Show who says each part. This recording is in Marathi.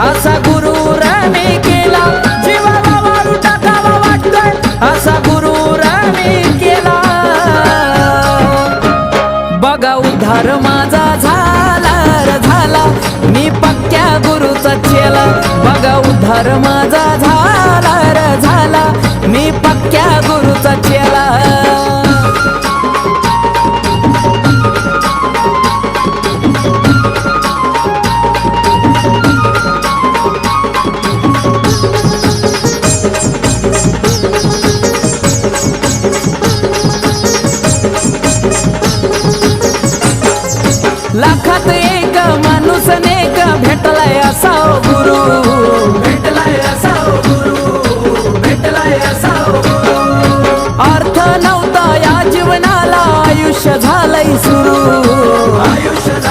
Speaker 1: असा गुरुर मी केला, जीवाला वाळू टाकावा वाटतोय असा गुरुर मी केला. बघा उद्धार माझा झाला रे झाला, मी पक्क्या गुरुचा चेला. बघा उद्धार माझा झाला रे झाला, मी पक्क्या गुरुचा चेला. लाखात एक माणूस नेक भेटलाय असा गुरु, भेटलाय असा गुरु, भेटलाय असा गुरु. अर्थ नव्हता या जीवनाला, आयुष्य झालंय सुरू, आयुष्य